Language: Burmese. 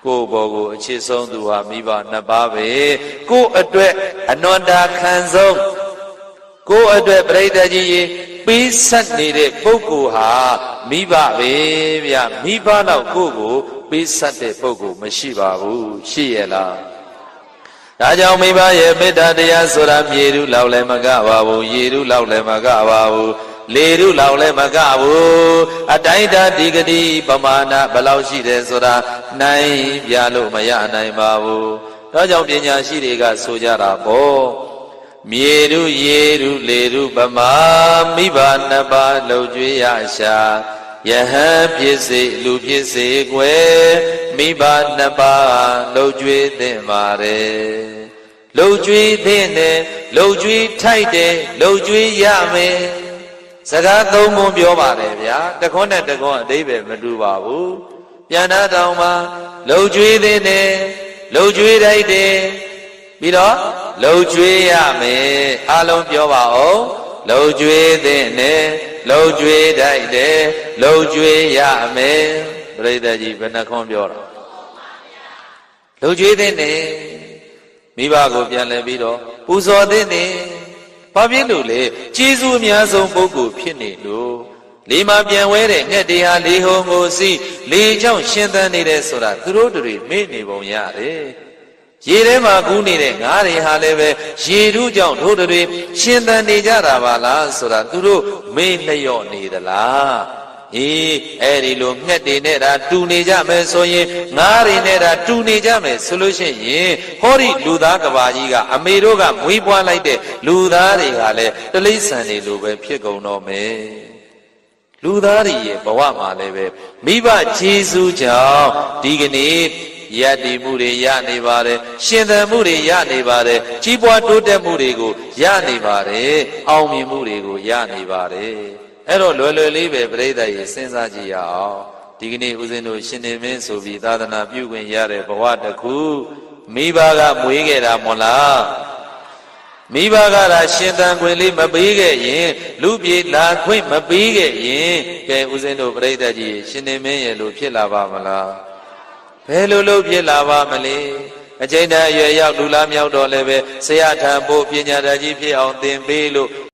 ကိုဘောကိုအချစ်ဆုံးသူဟာမိဘနှစ်ပါးပဲကိုအတွက်အနန္တခံဆုံးကိုအတွက်ပြိတ္တကြီးရေပေးဆက်နေတဲ့ပုဂ္ဂိုလ်ဟာမိဘပဲဗျမိဘတော့ကိုပေးဆက်တဲ့ပုဂ္ဂိုလ်မရှိပါဘူးရှိရဲ့လားဒါကြောင့်မိဘရဲ့မေတ္တာတရားဆိုတာမြေရုလောက်လည်းမကပါဘူးရေရုလောက်လည်းမကပါဘူးလေရုလောက်လည်းမကဘူးအတိုင်းတာဒီဂတိပမာဏဘယ်လောက်ရှိတယ်ဆိုတာနိုင်ပြလို့မရနိုင်ပါဘူးဒါကြောင့်ပညာရှိတွေကဆိုကြတာပေါ့မြေရုရေရုလေရုပမာမိဘနှစ်ပါးလှုပ်ကြွေးရရှာယဟန်ဖြစ်စေလူဖြစ်စေကွယ်မိဘနှစ်ပါးလှုပ်ကြွေးသင့်ပါတယ်လှုပ်ကြွေးသင့်တယ်လှုပ်ကြွေးထိုက်တယ်လှုပ်ကြွေးရမယ်စကားသုံးပုံပြောပါတယ်ဗျာတခွန်းနဲ့တခွန်းအသေးပဲမတူပါဘူးပြန်နာတောင်မှာလှုပ်ကြွေးသင့်တယ်လှုပ်ကြွေးထိုက်တယ်ပြီးတော့လှုပ်ကြွေးရမယ်အားလုံးပြောပါဦးလှုပ်ကြွေးသင့်တယ်လှုပ်ကြွေးထိုက်တယ်လှုပ်ကြွေးရမယ်ပြိတ္တကြီးဘယ်နှခွန်းပြောတာလှုပ်ကြွေးသင့်တယ်မိဘကိုပြန်လဲပြီးတော့ပူဇော်သင့်တယ်ဘာဖြစ်လို့လဲကျေးဇူးအများဆုံးပုဂ္ဂိုလ်ဖြစ်နေလို့လေးမှာပြန်ဝဲတဲ့ငှက်တွေဟာလေးဟုံကိုစီးလေးချောင်းရှင်သန်နေတယ်ဆိုတာသူတို့တွေမေ့နေပုံရတယ်ရေထဲမှာကူးနေတဲ့ငါးတွေဟာလည်းပဲရေထုကြောင့်တို့တွေရှင်သန်နေကြတာပါလားဆိုတာသူတို့မေ့လျော့နေသလားအဲ့ဒီလိုငှက်တွေနဲ့ဒါတူနေကြမယ်ဆိုရင်ငါးတွေနဲ့ဒါတူနေကြမယ်ဆိုလို့ရှိရင်ဟောဒီလူသားကဘာကြီးကအမေတို့ကမွေးပွားလိုက်တဲ့လူသားတွေကလည်းတိရစ္ဆာန်တွေလိုပဲဖြစ်ကုန်တော့မယ်လူသားတွေရဲ့ဘဝမှာလည်းပဲမိဘခြေစူးကြောင့်ဒီကနေ့ယက်တည်မှုတွေရနေပါတယ်ရှင်သန်မှုတွေရနေပါတယ်ကြီးပွားတိုးတက်မှုတွေကိုရနေပါတယ်အောင်မြင်မှုတွေကိုရနေပါတယ်အဲ့တော့လွယ်လွယ်လေးပဲပြိတ္တရေစဉ်းစားကြည့်ရအောင်ဒီကနေ့ဦးဇင်းတို့ရှင်နေမင်းဆိုပြီးသာသနာပြုခွင့်ရတဲ့ဘဝတစ်ခုမိဘကမွေးခဲ့တာမို့လားမိဘကသာရှင်သန်ခွင့်လေးမပေးခဲ့ရင်လူပြေလာခွင့်မပေးခဲ့ရင်ကဲဦးဇင်းတို့ပြိတ္တကြီးရှင်နေမင်းရဲ့လို့ဖြစ်လာပါမလားဘယ်လိုလုပ်ဖြစ်လာပါမလဲအချိန်တန်အရွယ်ရောက်လူလားမြောက်တော့လည်းပဲဆရာထံဖို့ပညာတတ်ကြီးဖြစ်အောင်သင်ပေးလို့